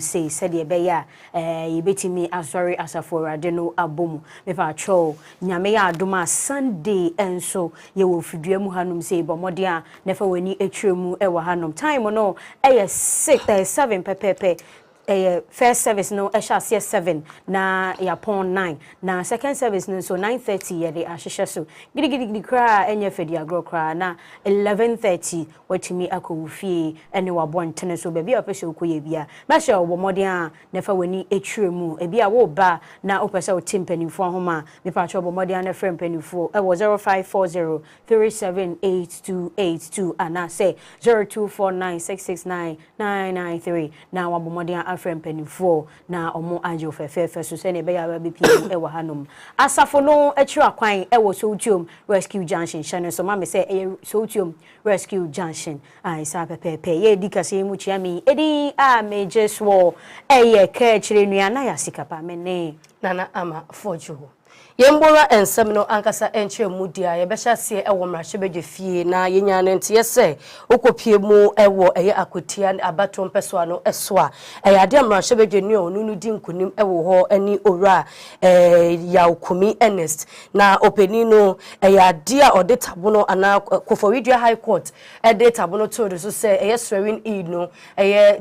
say said ye beya ye betimi asori asafo radeno abomu me fa cho nyame ya adoma Sunday enso ye wo fidua mu hanum say bomode a na fa wani etwemu e wo hanum time no eye 7 pepepe first service no ehya 7 na yapon 9 na second service no so 9:30 ye de ahhehye so gidi kra enye fedi agro kra na 11:30 watimi akowufie ene wabontene so baby opese okoye bia ma hye obomode a na fa wani etwemu e bia wo ba na opese otimpanifo homa me pa hye obomode a na frem panifo e wo 0540378282 ana say 0249669993 na wabomode Afrem penifo na omo ajo fefe so se ne be ya BPM e wa hanom asafo no etwa kwan e wo Fordjour rescue junction channel so ma me se e Fordjour rescue junction ai sa pepe ye dikase mu chiami edi a mejeswo eye ka chire nua na ya Sikapa mene nana ama Fordjour Yembora ensem no ankasa enche mudia ye behya se e wo mrahye beje fie na yenya ne nte yese okopie mu e wo eye akotia abato mpeso ano eso a ade mrahye beje ni onunu di nkunim e wo ho ani owura ya okumi Ernest na openi no ade a ode tabono ana Koforidua High Court ede tabono to so se swearing in no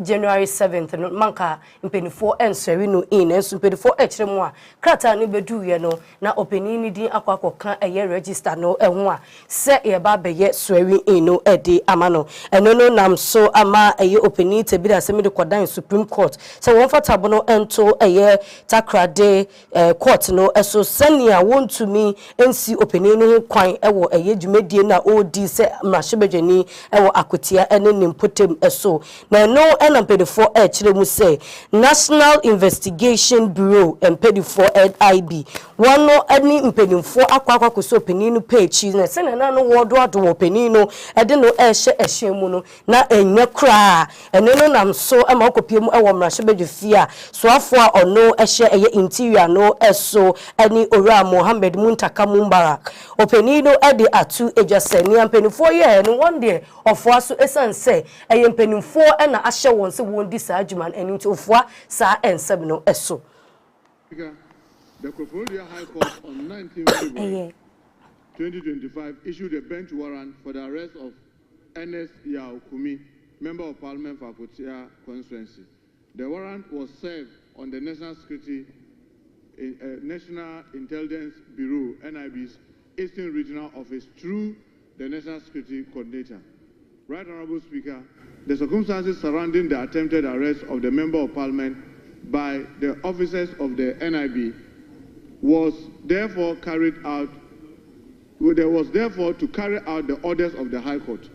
January 7th no manka mpenifo enswearing no in enso mpenifo echiremu a krata no bedu ye no na openini din akwakoka register no eho a se ye ba beye swearing in no ede amano eno no nam so ama openini te bi da se me de kodan Supreme Court se won fatabo no ento takrade court no eso senia wontumi ensi openini ho kwan ewo dwumadie na odi se mrahebejeni ewo akotia ene nimpotem eso na eno enampedefo chiremu se National Investigation Bureau empedefo NIB one any mpenimfo akwa so peninu page na se na no wodo ado peninu ede no ehye mu no na enye kra ene no nam so ama okopie mu ewo mrahyebeje fia so afo a ono ehye interior no eso ani owura Mohammed Muntaka Mubarak openinu ede atu ejase ni mpenimfo ye no one day ofo aso esanse mpenimfo na ahye won se won di sa adwuman eni nti ofo sa ensem no eso. The Fordjour High Court on 19 February 2025 issued a bench warrant for the arrest of Ernest Yaokumi, Member of Parliament for Akotia constituency. The warrant was served on the National Intelligence Bureau (NIB's) Eastern Regional Office through the National Security Coordinator. Right Honourable Speaker, the circumstances surrounding the attempted arrest of the Member of Parliament by the officers of the NIB was therefore to carry out the orders of the High Court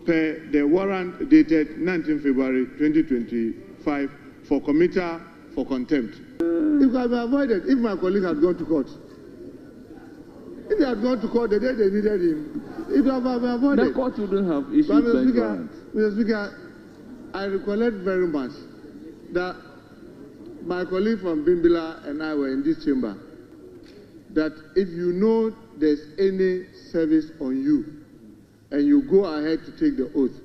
per the warrant dated 19 February 2025 for committal for contempt. If I had avoided, if my colleague had gone to court, if he had gone to court the day they needed him, if I had avoided, the court wouldn't have issued bench warrant. Mr. Speaker, I recollect very much that my colleague from Bimbila and I were in this chamber, that if you know there's any service on you and you go ahead to take the oath,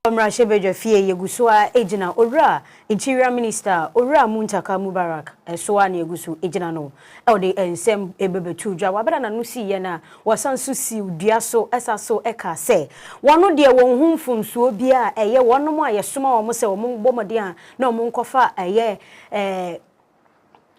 Mrahyebeje fie yeguso a ejina owura Interior Minister owura Muntaka Mubarak so a na yeguso ejina no e de ensem ebebetu dwa wabada na no si ye na wasanso si dua so esa so eka se wono de won hu mfumsuo bia eye wono mo ayesoma wo mo se wo mo bomode a na mo nkofa eye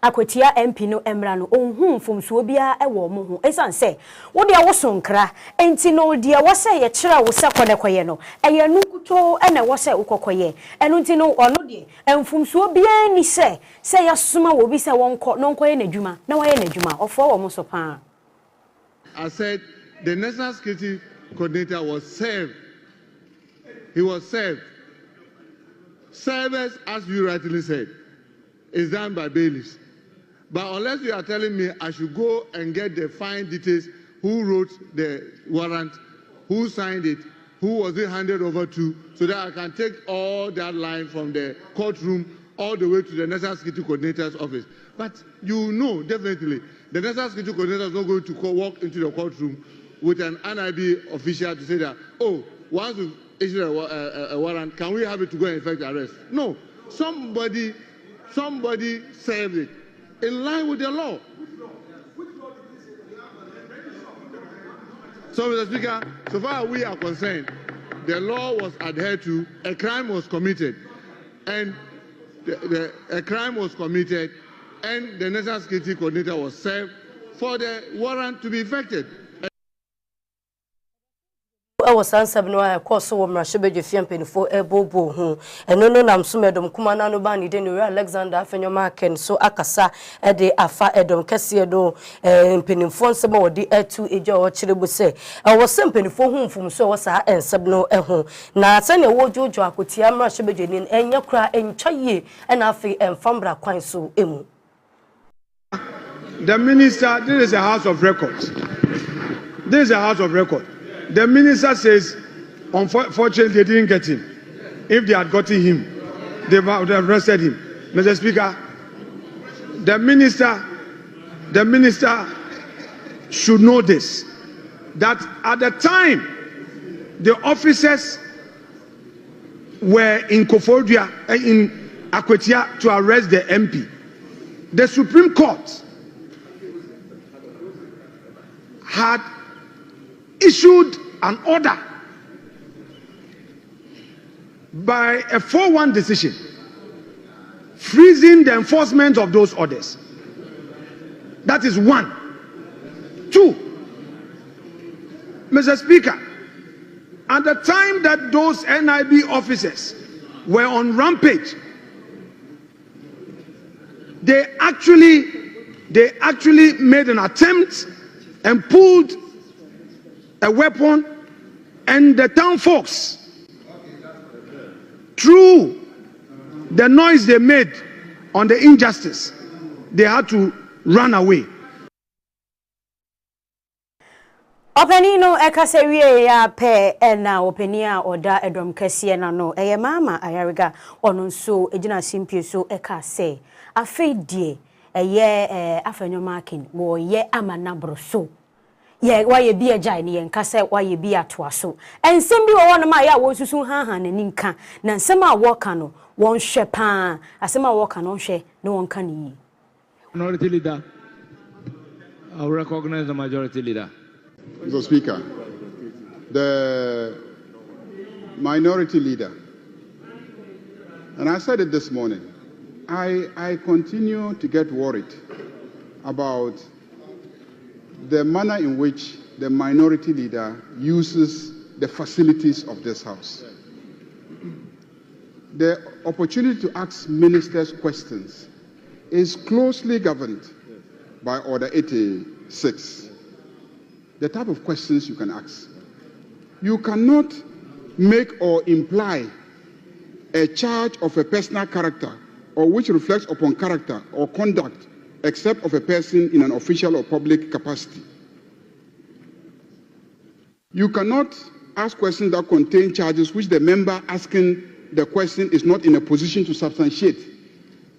Akotia MP no emra no onhu mfumsuo bia ewo mo ho esanse wo de awosonkra enti no de wo se ye kira wo se konekoye no eye nukuto ene wo se ukokoye enu enti no ono de mfumsuo bia ni se ya suma wo bi se wonko no nkoye nadwuma na waye nadwuma ofo wo mo so pa. I said the National Security Coordinator was served. He was served. Service, as you rightly said, is done by bailiffs. But unless you are telling me I should go and get the fine details, who wrote the warrant, who signed it, who was it handed over to, so that I can take all that line from the courtroom all the way to the National Security Coordinator's office. But you know definitely the National Security Coordinator is not going to walk into the courtroom with an NIB official to say that, oh, once we issue a warrant, can we have it to go and effect arrest? No. Somebody served it in line with the law. So, Mr. Speaker, so far as we are concerned, the law was adhered to, a crime was committed, and a crime was committed, and the National Security Coordinator was served for the warrant to be effected. I was answering no course so Mrashebe Fiampin for a bobo who and no nam sumedom kumana no bani den Alexander Fenyomaken so akasa de afa edom Kaseɛbɔ penny phone some or the air to a jaw chiribu say I was simply for whom from so was a and sub no eho na send a word Jojo Akutia Mrashebe Jenin and your cry and chaye and afi and fambra quine so emu. The minister, this is a house of records. This is a house of record. The minister says, unfortunately, they didn't get him. If they had gotten him, they would have arrested him. Mr. Speaker, the minister should know this, that at the time the officers were in Fordjour, in Akwetia to arrest the MP, the Supreme Court had issued an order by a 4-1 decision freezing the enforcement of those orders. That is one. Two, Mr. Speaker, at the time that those NIB officers were on rampage, they actually made an attempt and pulled a weapon, and the town folks, through the noise they made on the injustice, they had to run away. Openino ekasewie ya pe na openia oda edom kese na no eye mama ayariga ono nso ejina simpie so eka se afedie eye afenyomakin wo ye amanabro so ye waye bi agya ne ye nkase waye bi atoa so ensem bi wo no ma ya wo susu han na ninka na nsem a wo ka no won hwe pa asem a wo ka no hwe ne won ka ne yi. Minority leader, I will recognize the majority leader. Mr. Speaker, the minority leader, and I said it this morning, I continue to get worried about the manner in which the minority leader uses the facilities of this House. The opportunity to ask ministers questions is closely governed by Order 86. The type of questions you can ask. You cannot make or imply a charge of a personal character or which reflects upon character or conduct except of a person in an official or public capacity. You cannot ask questions that contain charges which the member asking the question is not in a position to substantiate.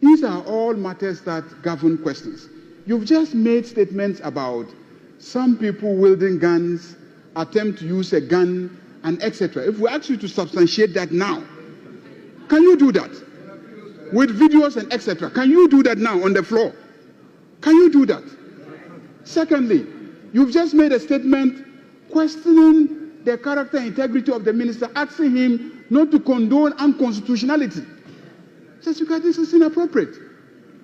These are all matters that govern questions. You've just made statements about some people wielding guns, attempt to use a gun, and etc. If we ask you to substantiate that now, can you do that? With videos and etc. Can you do that now on the floor? Can you do that? Secondly, you've just made a statement questioning the character and integrity of the minister, asking him not to condone unconstitutionality. Says, this is inappropriate.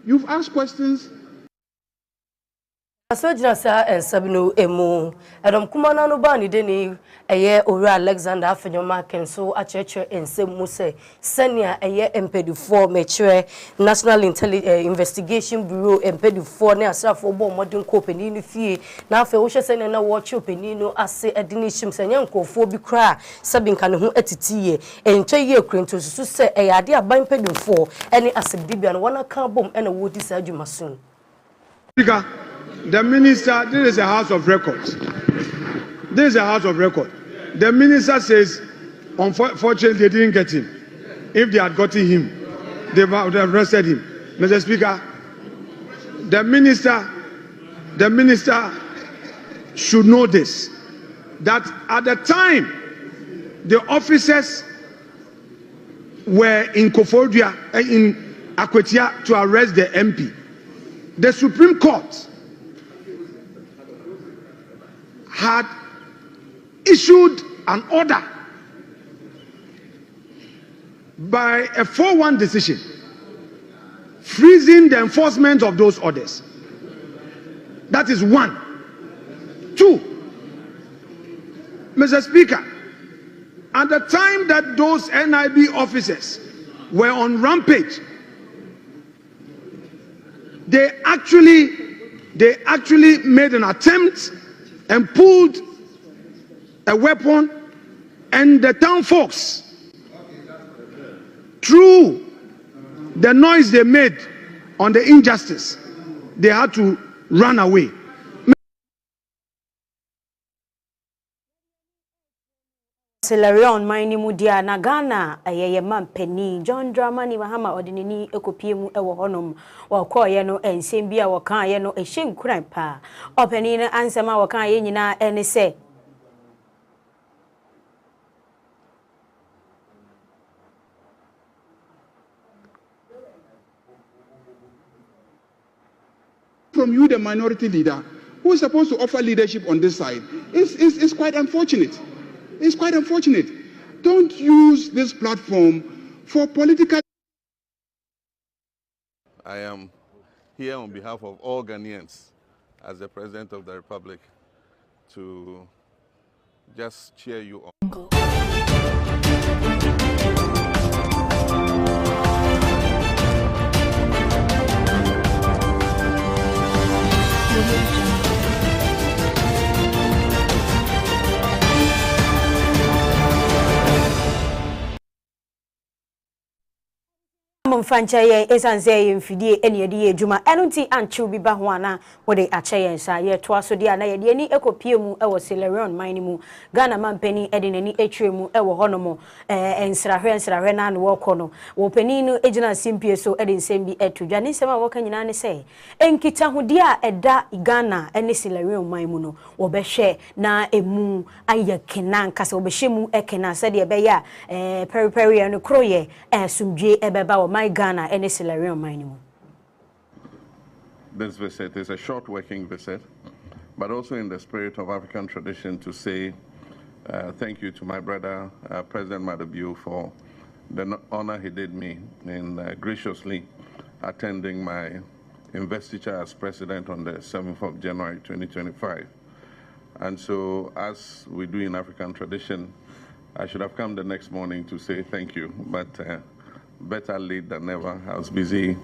You've asked questions. Asojina sa ensabino emu edom kumana no ba ni deni eye owura Alexander Fenyomaken so acheche ensemu se senia eye empedifo mechre National Investigation Bureau empedifo ne asrafo bo modern company ni fie na afa wo hwe senia na wo che opani no ase edini him senya nkofo bi kra sabinka ne ho atitiye entwe ye krento susu se eye ade aban pedifo ene asebdibia no wana ka bom ene wo di sa adwumasun. Speaker, the minister, this is a house of records. This is a house of record. The minister says, unfortunately, they didn't get him. If they had gotten him, they would have arrested him. Mr. Speaker, the minister should know this, that at the time the officers were in Fordjour, in Akwetia to arrest the MP. The Supreme Court had issued an order by a 4-1 decision freezing the enforcement of those orders. That is one. Two, Mr. Speaker, at the time that those NIB officers were on rampage, they actually made an attempt and pulled a weapon, and the town folks, through the noise they made on the injustice, they had to run away. Silarion mine mudia na Ghana ayeye mampeni John Dramani Mahama odinini ekopie mu ewo honom wakoye no ensem bia wokan ye no ehyen kuran pa openi no ansema wokan ye nyina ene se from you, the minority leader, who is supposed to offer leadership on this side, is quite unfortunate. It's quite unfortunate. Don't use this platform for political. I am here on behalf of all Ghanaians as the President of the Republic to just cheer you on. Mfanchaye esanze mfidie eni yedi ejuma enunti anchu biba ho ana wode achaye nsa ye to aso dia na yede ni ekopie mu ewo Silarion mine mu Ghana mampeni edinani etwe mu ewo honomo ensrahwe na no wokono wo pani no ejina simpie so edin sembi etudwa ni sema woka nyina ne se enkita hodia eda Ghana ene Silarion mine mu no wo behwe na emu aye kenan kase wo behwe mu ekena se de be ya periperi no kroye sumdwe ebeba wo my Ghana and Silarion mine. This visit is a short working visit, but also in the spirit of African tradition to say thank you to my brother, President Madabiu, for the honor he did me in graciously attending my investiture as president on the 7th of January 2025. And so, as we do in African tradition, I should have come the next morning to say thank you, but better late than never. I was busy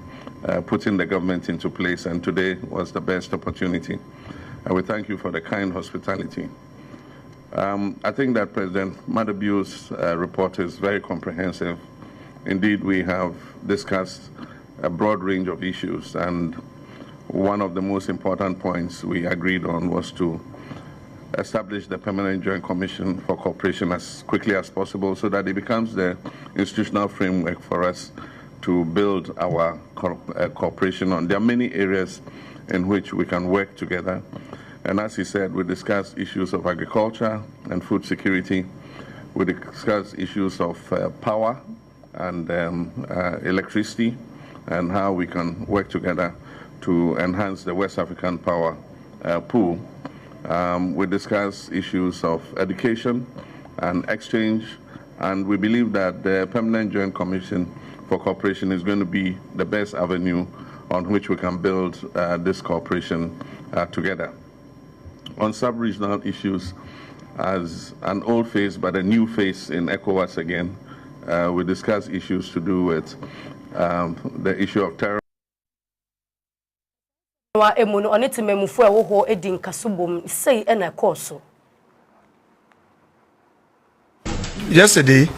putting the government into place, and today was the best opportunity. I will thank you for the kind hospitality. I think that President Madabiu's report is very comprehensive. Indeed, we have discussed a broad range of issues, and one of the most important points we agreed on was to establish the Permanent Joint Commission for Cooperation as quickly as possible so that it becomes the institutional framework for us to build our cooperation on. There are many areas in which we can work together. And as he said, we discussed issues of agriculture and food security. We discussed issues of power and electricity and how we can work together to enhance the West African power pool. We discuss issues of education and exchange, and we believe that the Permanent Joint Commission for Cooperation is going to be the best avenue on which we can build this cooperation together. On sub-regional issues, as an old face but a new face in ECOWAS again, we discuss issues to do with the issue of terror. Yesterday,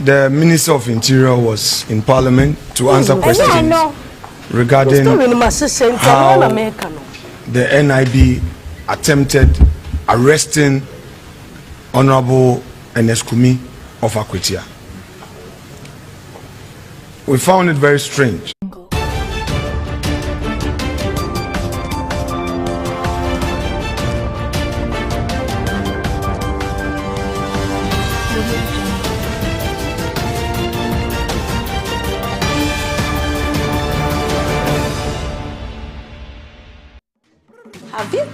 the Minister of Interior was in Parliament to answer questions regarding how the NIB attempted arresting Honorable Neskumi of Akwetia. We found it very strange.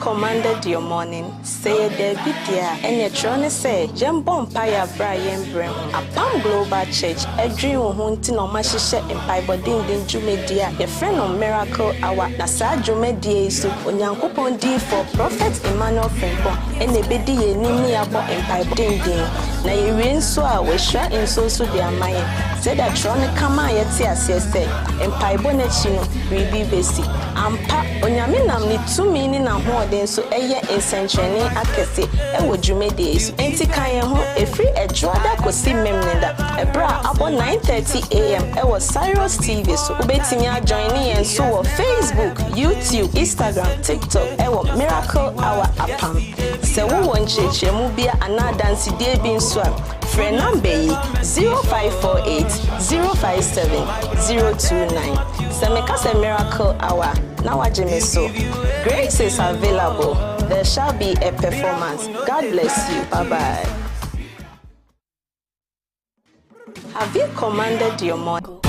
commanded your morning? Say the Bidia, and your throne say, Jambon Paya Brian Brem, Apam Global Church, a dream hunting on Mashisha and Pibodin Jumedia, a friend of Miracle Hour, Nasa Jumedia, so Onyankopon D for Prophet Emmanuel Frempo, and the Bidi Nimi Abo and Pibodin. Now you rin so we shot in so their mind. Said that Tron Kama Yetias said, and Pibonachino, Ribi Besi. Ampa, Onyaminam need 2 meaning and more than so a year in Century Akese, and would you make days? Anti Kayan, a free a drada could see Memneda, a bra about 9:30 a.m. It was Cyrus TV, so Ubetinia joining and so Facebook, YouTube, Instagram, TikTok, Miracle Hour Apam. So we want church, Mubia, and now dance day being swap. Friend number 0548 057 029. Semekase Miracle Hour. Now I so. Grace is available. There shall be a performance. God bless you. Bye bye. Have you commanded your morning?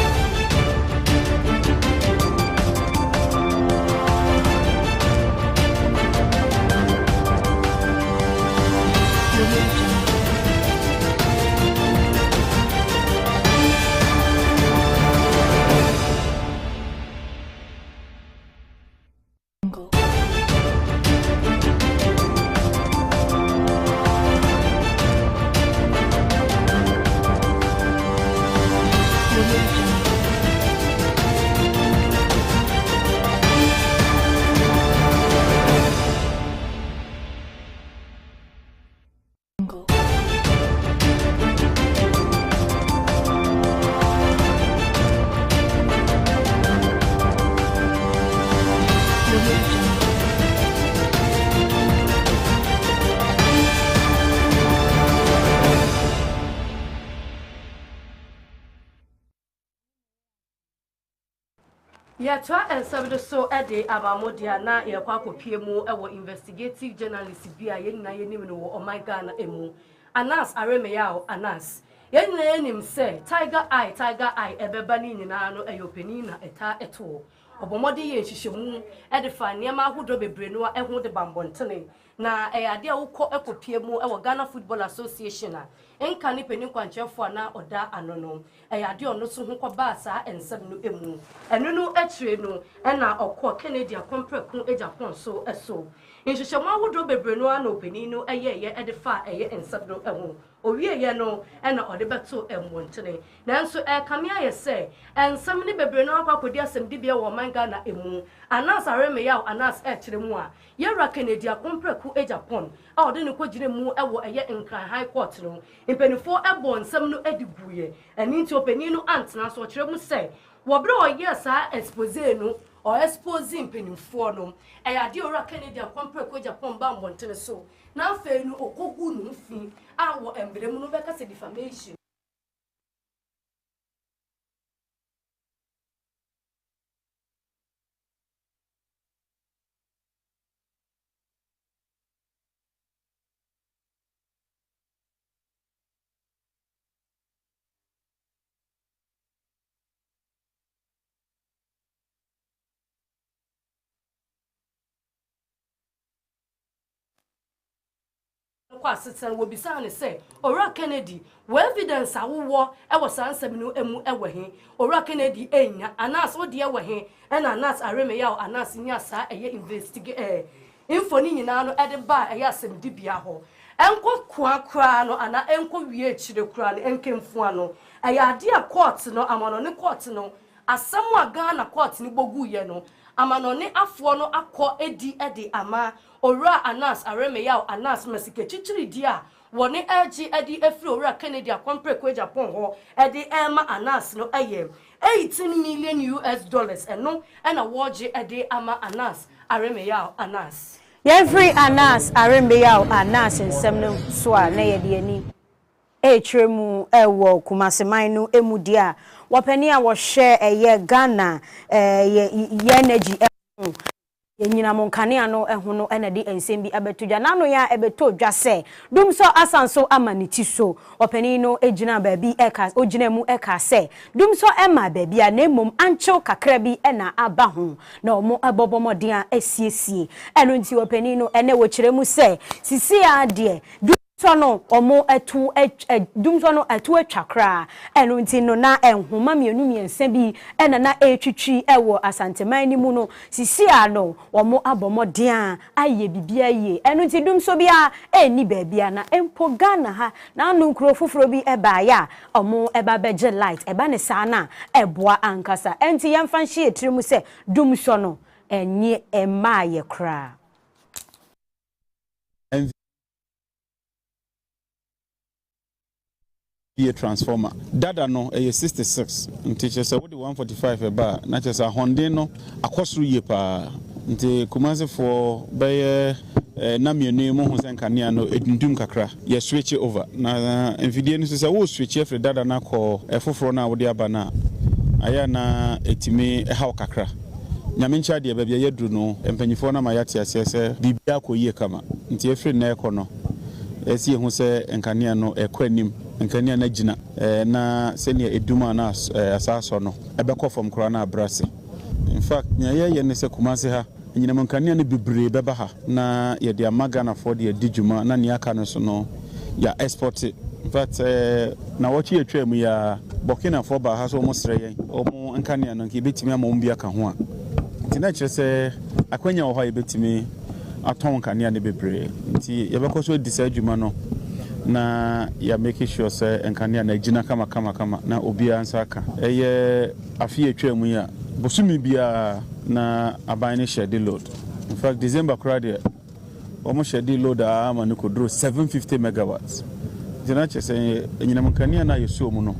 Yatwa ensabdo so ede abamodia na yekwa kopie mu ewo investigative journalist bia yenna yenim no wo my Ghana emu Anas Aremeyao Anas yenna yenim se Tiger Eye ebeba ni nyina no eyopeni na eta eto obomodi ye hihihemu ede fa niam ahodo bebre no eho de bambontene na ade a wokọ ekopie mu ewo Ghana Football Association a enka ni peni kwanchefo na oda anono ade ono so ho koba sa ensem no emu enu no atire no na okọ Canada kompreku Japan so eso nhihihemu ahodo bebre no na openi no eye ede fa ensem no eho owie ye no na ode beto emwontene nanso kamia ye se ensem ni bebre no akwakwodi asem dibia wo man Ghana emu Anas Aremeyao Anas etire mu a yera Canada kompreku Japan a ode ne kogire mu ewo Nkran High Court no impenifo ebo nsem no ediguye eni nti openi no antena so kire mu se wo bre oye sa expose no o expose impenifo no ade ora Canada kompreku Japan ba mbontene so na afa no okogu no fi awo embremu no beka se defamation kwaseten wo bisa ne se ora Kennedy wo evidence awo e wo sansem no emu ewe ora Kennedy enya Anas wo de ewe he na Anas Aremeyao Anas nya sa investigate info ni nyina no ede ba asem dibia ho enko kwa no ana enko wie chire kura no enkemfu ano ade a court no amano ne court no asem wa Ghana court ni bogu ye no amano ne afo no akọ edi ama ora Anas Aremeyao Anas mesike chichiri dia woni edi efri ora Canada kompreku Japan ho edi ema Anas no eye $18 million eno na woje edi ama Anas Aremeyao Anas every Anas Aremeyao Anas nsem no so a na ye de ani etremu ewo kumaseman no emudia wapani a wo hye eye Ghana ye energy Yenyina monkane ano eho no ena di ensem bi abetodwa nano ya ebeto dwa se dum so asanso amaniti so opani no ejina baabi eka ogina mu eka se dum so ema baabi a na emom ancho kakra bi ena aba ho na omo abobomodin a esiesie eno nti opani no ene wo kire mu se sisi ade so no omo etu dum so no etu atwakra eno nti no na enhoma mienu miensa bi ena na etwitwi ewo asanteman ni mu no sisi ano omo abomodin aye bibia ye eno nti dum so bia eni baabia na empo Ghana ha na anu nkro foforo bi eba ya omo eba beje light eba ne sa na eboa ankasa enti yemfa nhye etiri mu se dum so no enye ema ye kra a transformer dada no 66 nti say what the 145 eba na say Honda no akosuru ye pa nti Kumasi for by na mienu mu hu senkania no edundum kakra ye switch over na mfidie no say wo switch every dada na ko efoforo na wo de aba na aya na etimi haw kakra nyame ncha de baba ye duru no empanyifo na ma yate ase se bibia ko ye kama nti efri na ekono esi hu se enkania no ekwanim enkania na gina na senia eduma na asaso no ebekọ from kora na abrase in fact nya ye ne se Kumasi ha nyina enkania no bibre beba ha na ye de amaga na for de dijuma na ne aka no so no ya export in fact na wachi etwam ya Burkina for ba ha so mo sere yen omo enkania no ke betimi amom bia ka ho a tina kire se akwanya wo ha ye betimi aton kania ne bebre nti yebekọ so di sa adwuma no na ya make sure say enkania na gina kama na obi ansa aka eye afi etwam ya bosumi bia na aban ne share load in fact December crowd almost share load a ma ne kodro 750 megawatts dina che say enyina enkania na yesu mu no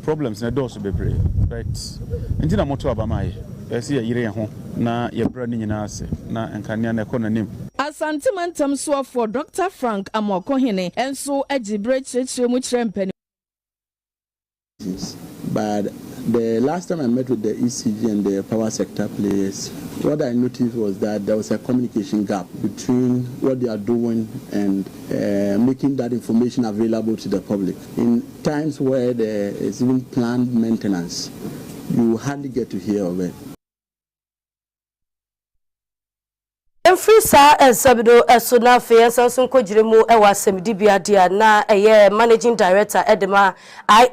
problems na do so bebre right nti na moto abamaye esi yire ho na yebra ni nyina ase na enkania na ekononim Asantimantam so for Dr. Frank Amokohene enso agibre chechire mu chirempani. But the last time I met with the ECG and the power sector players, what I noticed was that there was a communication gap between what they are doing and making that information available to the public. In times where there is even planned maintenance, you hardly get to hear of it. Free sa sabido esona fe sansun ko jiremu e wasemdi biadia na eye managing director edema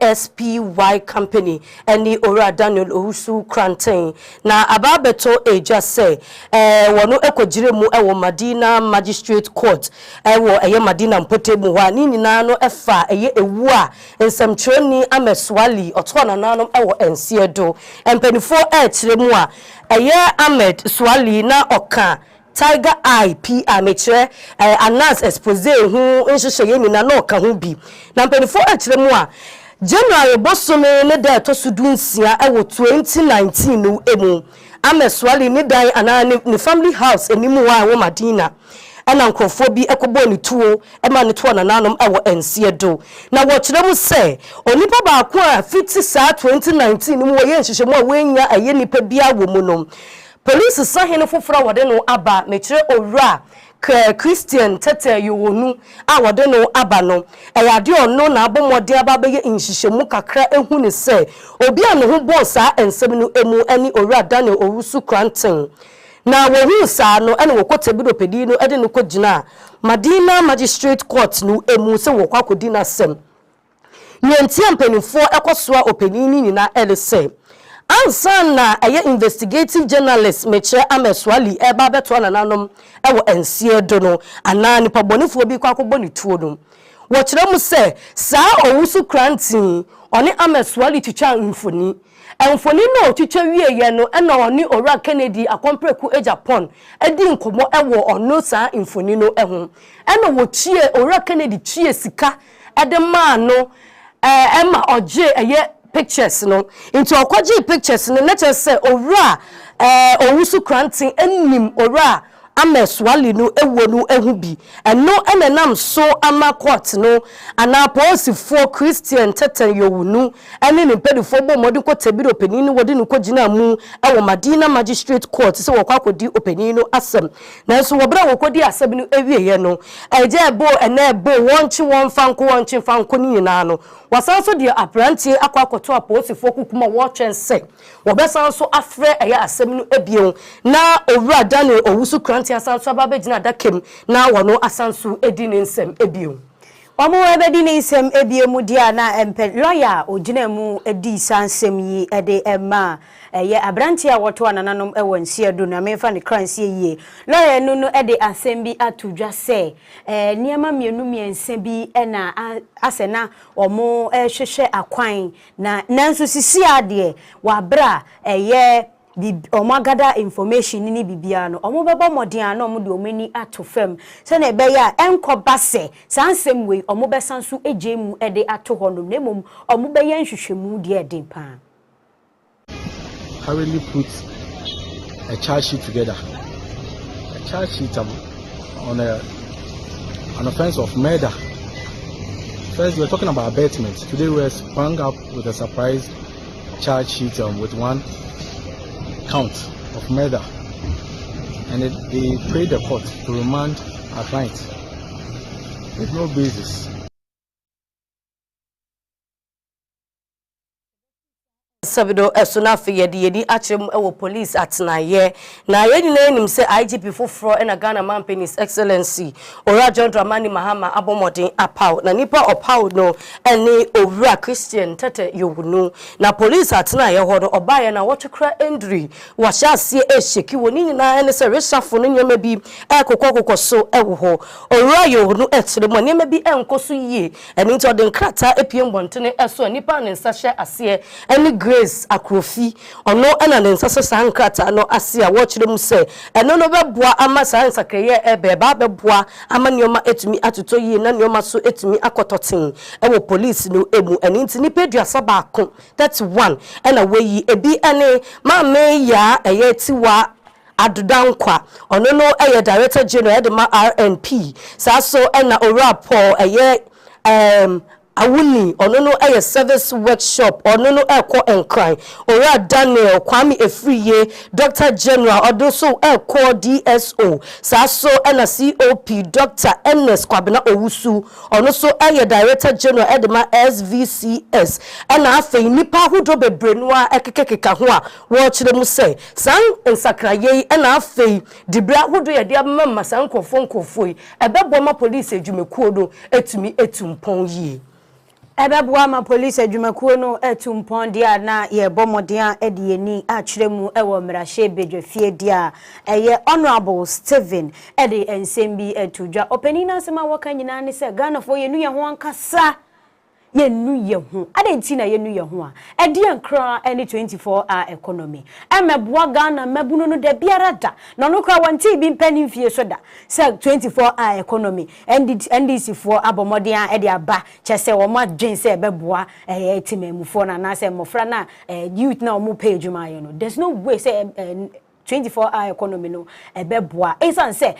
ISPY company eni ora Daniel Ohusu Kranten na ababeto eja se wono ekojiremu e wo Madina Magistrate Court e wo eye Madina Mpotemu wa ni nyina no efa eye ewu a nsamtwereni Ameswali otona nanom e wo ensiedo empanifo e kiremu a eye Ahmed Swali na oka Tiger IP amateur announce expose hu nhyehyeye nyina na oka hu bi na mpanifo akyeremu a January bosome ne da to sudunsia ewo 2019 no emu Ameswali ne dan ana ne family house enimu wa wo Madina ana nkrofo bi ekobo ni tuo ema ne tuo na nanom ewo ensiedo na wo kyeremu se onipa ba ko a fiti sa 2019 mu wo ye nhyehyemu a wenya aye nipa bia wo mu no Police sahene foforo wode no aba mekire owura Christian tete yowonu a wode no aba no eyade ono na abomode aba beye nhyehyemu kakra ehu ne se obi a ne ho boss a ensem no emu ani owura Daniel Owusu Kranten na wohu sa no ene wokote bidopedi no ede no kogina Madina Magistrate Court no emu se wokwakodina sem nyentia mpanifo ekosoa openini ni na elese Ansana aye investigative journalist meche Ameswali eba beto na nanom ewo ensiedo no ana nipa bonifo bi kwa akoboni tuo no wo kire mu se saa Owusu Kranten oni Ameswali twitwa mfoni emfoni no twitwa wie ye no ena oni owura Kennedy akompreku e Japan edi nkomo ewo ono saa mfoni no eho ena wo chie owura Kennedy chie sika ede ma no ema oje eye pictures no into okwaji pictures no let us say owura Owusu Kranten enim owura ameswali no ewo no ehu bi eno enenam so ama court no ana posifo Christian teten yowunu ene ne pedifo bo modin ko tabiri opani no wodi no ko gina mu ewo Madina Magistrate Court se wo kwakodi opani no asem nanso wo bra wo kodi asem no ewieye no eje bo ene bo wonchi wonfanko wonchi fanko ni nyina no wasanso de aprantie akwakoto aposifo kukuma wo twense wo besanso afre eye asem no ebien na owura Daniel owusu krantie asanso ababegina dakem na wono asanso edi ne nsem ebien omo ebedi ne nsem ebien dia na empe lawyer ogina mu edi sansem yi ede ema ye abrantie awoto anananom ewo nsiadu na mefa ne kransie yi lawyer no ede asem bi atudwa se niema mienu miense bi na asena omo hwehwe akwan na nanso sisi ade wa bra ye omagada information ni bibia no omo bebo modern no omo de omani atofam se na ebe ya enkoba se sansem we omo besanso ejemu ede ato hono nemom omo be yan hwehwemu de eden pa. I really put a charge sheet together. A charge sheet on an offense of murder. First, we were talking about abatement. Today, we sprung up with a surprise charge sheet with one count of murder. And they prayed the court to remand our client with no basis. Sabido esuna fe yedi achem ewo police atnaye na yedi na enim se IGP foforo na Ghana man penis excellency ora John Dramani Mahama abomodin apaw na nipa opaw no ene owura Christian tete yowunu na police atnaye hodo obaye na wotokra endri wahya asie esheki woni nyina ene se resafo no nyema bi ekokokoko so ewo ho owura yowunu etre mo nyema bi enkoso yie ene nti odin krata epiem bontene eso nipa ne nsa hye asie ene Grace akrofi ono ena ne nsase sankrata no ase a wo kire mu se eno no beboa ama san sakreye ebe ba beboa ama nioma etumi atoto yi na nioma so etumi akototen ewo police no emu eni nti ni peduasa ba ko 31 ena weyi ebi ene ma me ya eye tiwa adudankwa ono no eye director general edema RNP saso ena ora Paul eye awuni onono eye service workshop onono eko enkran ora Daniel Kwame Efriye Dr. General odoso eko DSO saso ena COP Dr. Ernest Kwabena Owusu onoso eye Director General edema SVCS ena afei nipa hudo bebrenua ekekeka ho a wo kire mu se san ensakraye ena afei dibra hudo ye dia mama san nkofo ebebo ma police adwumekuo do etumi etumpon yi ebeboa ma police adwumakuo no etumpon dia na ye bomodia edieni akyeremu ewo mrahye bedwafie dia eye honorable Stephen edi ensembi etudwa openina asema waka nyina ne se Ghana fo yenu ye ho ankasa yenu ye ho adenti na yenu ye ho a edi ankra any 24-hour economy emeboa Ghana mabuno no da biara da no no kwa wanti bi mpani fie so da se 24-hour economy NDC for abomodian edi aba chese wo ma dwen se ebeboa etimemufo na na se mofra na youth na omo pay adwuma ye no there's no way say 24-hour economy no ebeboa esan se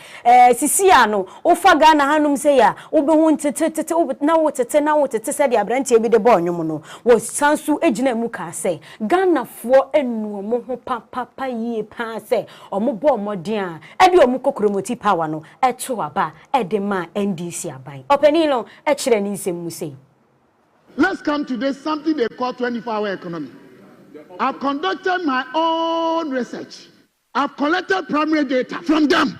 sisi ano ofa Ghana hanum se ya obehu ntete na wotete se de abrantie bi de bo onwom no wo sansu ejina mu ka se Ghana fo enu omo ho papa yie pa se omo bo omoden a ede omo kokromoti power no eto aba ede ma NDC aban openilo e kire ni nsem mu sei. Let's come to this something they call 24-hour economy. I've conducted my own research. I've collected primary data from them.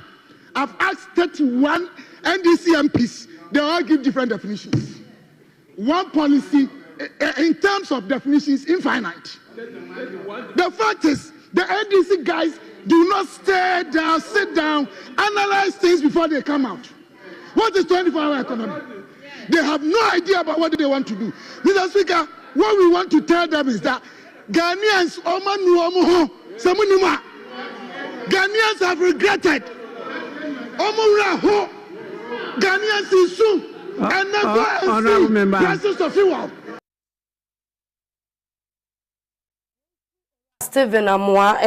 I've asked 31 NDC MPs. They all give different definitions. One policy, in terms of definitions, infinite. The fact is, the NDC guys do not stay down, sit down, analyze things before they come out. What is 24-hour economy? They have no idea about what they want to do. Mr. Speaker, what we want to tell them is that Ghanaians, Ghanaians have regretted. Ghanaians is soon and never prices of fuel. Stephen Amwa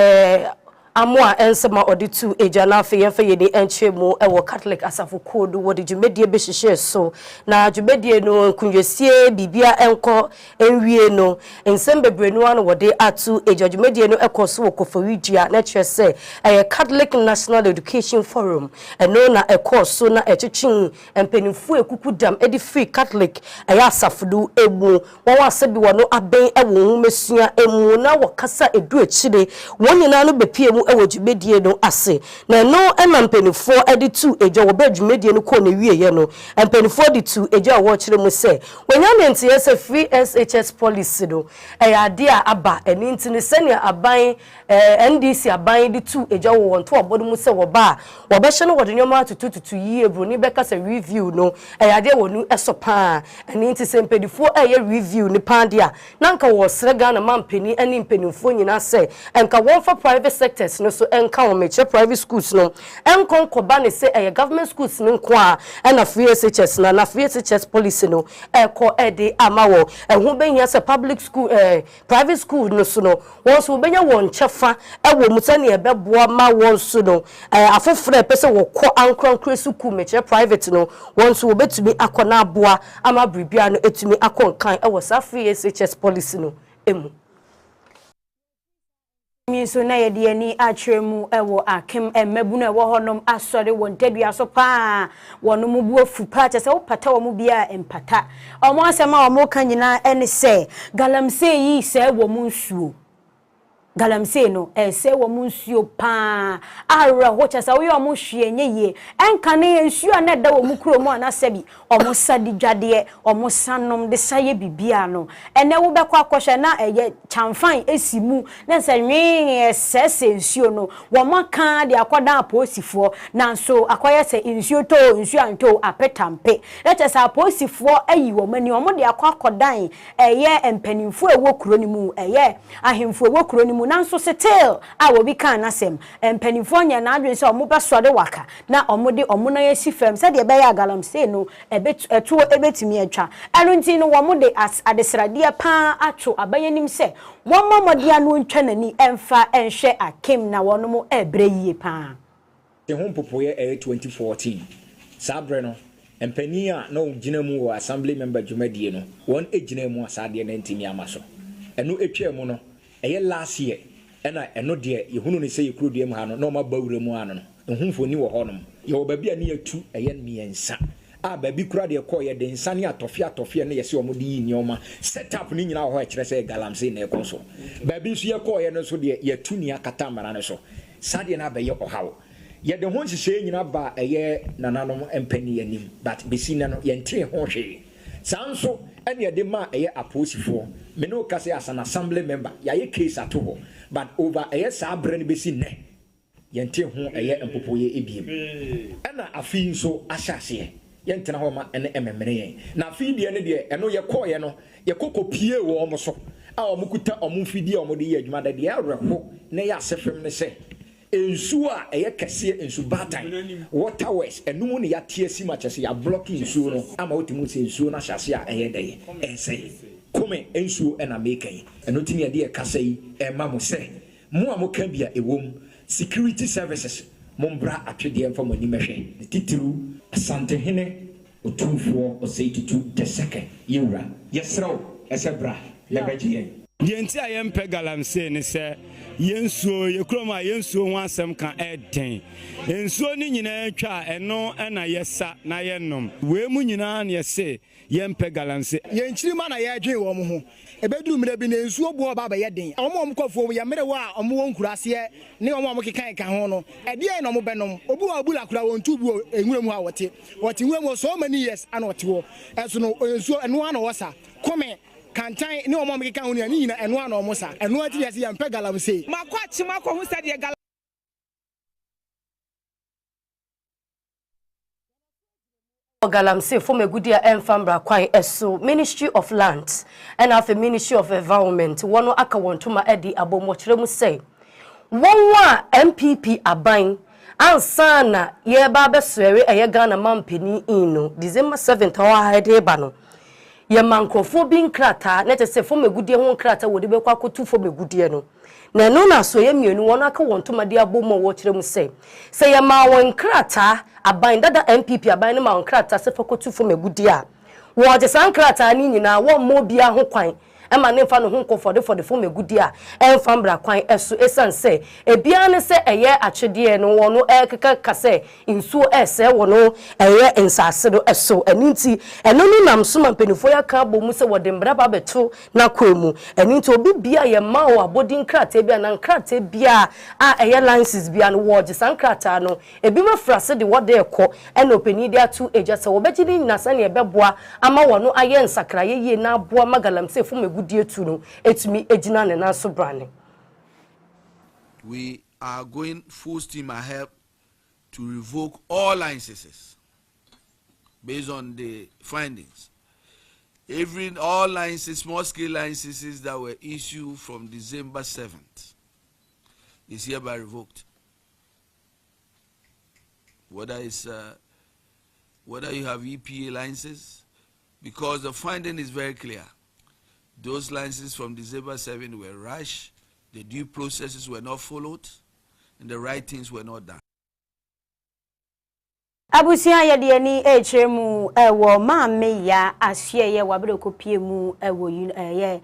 Amoa ensema oditu ejana fe yemfa yedi enchemu ewo Catholic asafo code wo de dwumedie be hihye so na dwumedie no kunyesie bibia enko enwie no ensem bebrenu ano wo de atu dwumedie no ekoso wo kofawidia na kyerese Catholic National Education Forum eno na ekoso na echichin empenimfu ekuku dam edi free Catholic asafodu emu wo wasabi wono aben ewo mesua emu na wakasa edu echire wonyina no bepie mu ewo dwumedie no ase na no emampenifo edi tu ejo wo ba dwumedie no ko na wieye no empenifo di tu ejo wo kire mu se wonyame ntie se free SHS policy no ade a aba eni ntine senia aban NDC aban di tu ejo wo wonto obodo mu se wo ba wo be hye no wo de nyoma atututu yie bro ni beka se review no ade wonu esopa eni nti se empenifo review ni pandia nanka wo srega na mampeni eni empenifo nyina se enka won for private sectors no so enka wo meche private schools no enkon koba ne se government schools no nko a na free SHS na free SHS policy no eko ede amawo ehu benya se public school private school no so no won so benya won chefa ewo mutane ebeboa ma won so no afofre pese wo kɔ ankran school meche private no won so obetumi akɔ na aboa ama bribia no etumi akɔ kan ewo sa free SHS policy no emu so na yedi ani atremu ewo akem emmebu na ewo honom asore won tadua so pa wono mu bu afu pa che se wo pata wo mu bia empata omo asema omo kan nyina ene se galamsey yi se wo mu nsuo galamsey no se wo mu nsuo pa ara ho che se wo yo mu hwe nyeye enka ne nsuo na da wo mu kuro mu anasebi omo sadi dwade omo sanom de saye bibia no ene wo bekọ akọhwe na chamfan esimu na se nwe sese nsuo no wo maka de akoda aposifo na so akoye se nsuo to nsuo anto apetampe na che se aposifo ayi wo mani wo de akodan empanimfo ewo kuro ni mu ahemfo ewo kuro ni mu nanso setel a wo bi kan nasem empanimfo nya na adwen se omo besode waka na omo de omo na yesi fam se de be ya galamsey no etu ebetimi atwa anunti no wo mo de adesrade pa ato abayanim se wo momode anu ntwa nani emfa enhwe akem na wono mo ebre yie pa te ho popoye 2014 sabre no empani a na ugina mu wo assembly member dwumadie no won egina mu asade na ntimi amaso eno etwa mu no last year ena eno de yehunu ne se yekuru de mu ha no na ma bawure mu ano no ehumfoni wo honom ye wo babia ne yatu miensa a baby kura de koye de nsane atofia ne yese omo de yi nyoma setup ni nyina ho e kire se galamsey na ekonso baby so ye koye no so de yatu ni akata mara ne so sade na abaye ohawo ye de ho nhihye nyina ba nananom empani anim but besina no ye ntre ho hwe sanso ene de ma aposifo me no kase as an assembly member ye case ato but over sabre ne besi ne ye ntre ho empopoye ebiem ena afi nso ahyase yentena ho ma ene ememene na afidie ne de eno ye koye no ye kokopie wo omo so a omo kuta omo fidie omo de ye adwuma da de arepo ne ya sefem ne se ensu a kese ensu batan waterways enum ne ya tie sima chese ya blocking ensu no ama otimu se ensu na hyase a dey ensei come ensu na mekan eno timi de kasa yi ma mo se mo a mo kan bia ewom security services mombra atwede mfa mani mehwe titiru asante hene otumfo oseitutu the second yura yesro esebra lebeje yenti ayempe galamsey ne se yensuo yekroma yensuo ho asem kan eden ensuo ni nyina atwa eno na yesa na yenom we mu nyina na yese yempe galamsey yenchiri ma na ye adwen wo mo ho ebeduru mire bi na ensuo bo ba ba yeden omo kofo ye mire wa omo won kurase ne omo kekan kan ho no ede no mo benom obu wa bula kura won tubu enwuremu ha wote nwuremu so many years ana wote wo eso no ensuo eno ana wosa come kantan ni omo mekeka ho ni nyina eno ana omo sa eno ati yesi ya mpe galamsey makwachi mako hu sa de galamsey for megudia enfambra kwan eso Ministry of Lands and after Ministry of Environment wono aka wontuma edi abomokyere mu say wonwa MPP aban ansana ye ba besere eye Ghana mampeni ino December 7th wa hede ba no ye mankrofo bi nkrata na te se fo megudie ho nkrata wo de be kwa kotu fo megudie no na no na so ye mienu won aka won tomade abomo wo kire mu se ye ma won nkrata aban dada MPP aban ne ma won nkrata se fo kotu fo megudie a wo je san nkrata ni nyina wo mo bia ho kwan ema ne fa no ho nkofode for the fo megudi a emfa mbra kwan eso esan se ebia ne se eye atwede no wono ekeka kase nsuo ese wono eye nsase do eso aninti eno no nam so mampenifo ya ka bomu se wode mbra ba beto na kwemu aninti obi bia ye ma wo abodi nkrata bia na nkrata bia a eye licenses bia no wo je san nkrata no ebi mafrase de wode ekọ ena opani dia tu eja se wo begidi nasa ne ebeboa ama wono aye nsakra ye na aboa magalam se fo megudie tu no etumi ejina ne na so brane. We are going full steam ahead to revoke all licenses based on the findings. All licenses, small-scale licenses that were issued from December 7th is hereby revoked. Whether you have EPA licenses, because the finding is very clear. Those licenses from December 7 were rushed, the due processes were not followed, and the right things were not done. Abusia ya de ani echemu ewo maame ya ahye ye wabere kopie mu ewo ye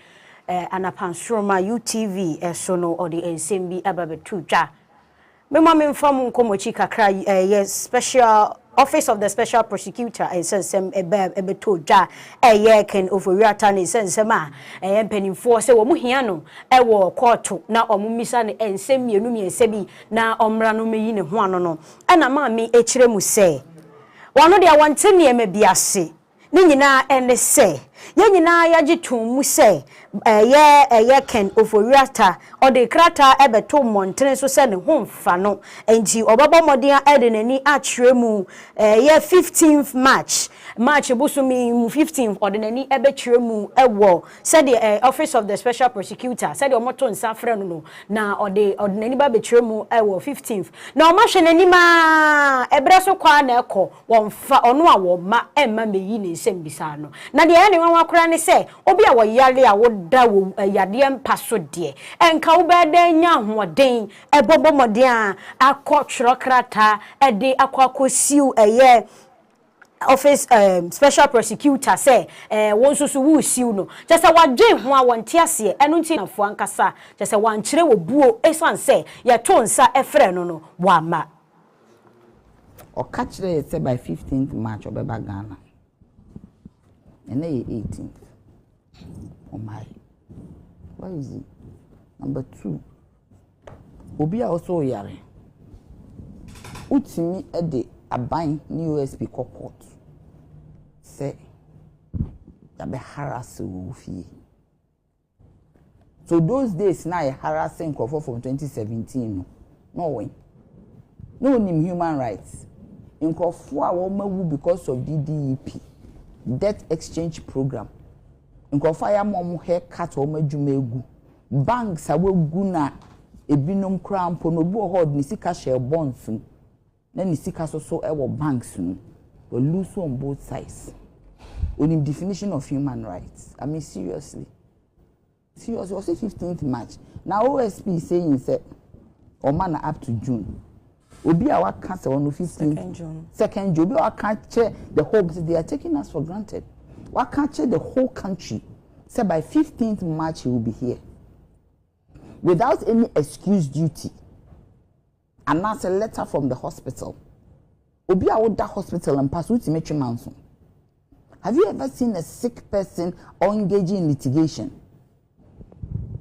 Apam Nsroma UTV eso no odi ensembi ababetu twa me ma me mfam nkomochi kakra ye special Office of the Special Prosecutor and sensem ebeto dwa eye ken oforiata ne sensema mpanimfo se wo mu hia no ewo court na omumisa ne ensem mienu miensebi na omra no meyi ne ho ano no na ma me ekire mu se wano de awante ne mabiase ni nyina ene se ye nyina yaje tomu se eye ken oforiata ode krata ebeto montene so se ne ho mfa no enti obaba modea ede nani atremu ye 15th March busumi 15th ode nani ebetremu ewo said the Office of the Special Prosecutor said the moto nsa frɛ no na ode nani ba betremu ewo 15th na o ma hwe nani ma ebre so kwa na ekɔ wonfa ono a wo ma emma meyi ne nsɛm bisa no na de ene nwa akora ne se obi a wo yare a wo da wo yade mpa so de enka wo be da nya hoden ebobo moden a akɔ twrokrata ede akɔkɔsiu eye Office Special Prosecutor say won so wu siu no just say wadwe ho a wonte ase eno nti na fo ankasa just say wan kire wo buo esan say ye to nsa efre no wa ma o ka kire say by 15th March obeba Ghana and 18th. Oh my, what is it? Number 2. Obi also yare. Utimi ede aban ni USP court. Say ya be harass fie. So those days now harassing from 2017 no way. No name human rights. In Kofu a woman because of DDEP. Debt exchange program. Nkofaya mom haircut o madwuma egu banks awegu na ebinom kra mpo no bo hold ni sika share bonds na ni sika so ewo banks no we lose on both sides. On the definition of human rights, I mean seriously was it 15th March now OSP saying say o man up to June obi a wa cancel on 15th June 2nd June obi a can't check the whole, they are taking us for granted. Why can't check the whole country? Say by 15th March he will be here without any excuse duty. And that's a letter from the hospital. Obi a would that hospital and pass with Metro Manson. Have you ever seen a sick person or engaging in litigation?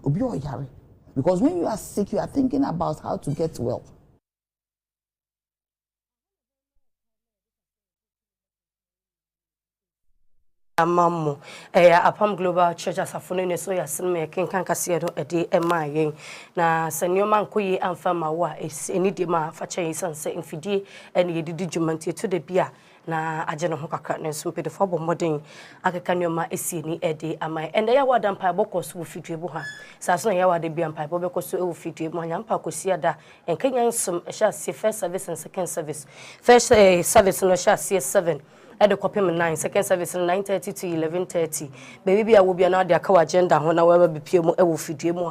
Obi o yare. Because when you are sick, you are thinking about how to get well. Amamu Apam Global Church asafo ne so yasen me kenkan kase do ede ema yen na senioma nkoyi amfama wa eni de ma fa chen sanse mfidie ene yedidi dwumantie to de bia na agye no ho kakra ne so pede fo bomoden akeka nyoma esieni ede amai ende ya wada mpa bokoso wo fidue bu ha saso ya wada bia mpa bokoso wo fidue mu anya mpa kosia da enkenya nsum ehya se first service and second service. First service no sha se 7 the copy 9 second service 9:30 to 11:30 baby bia wo bia na de aka agenda ho na wa ba bepie mu e wo fidie mu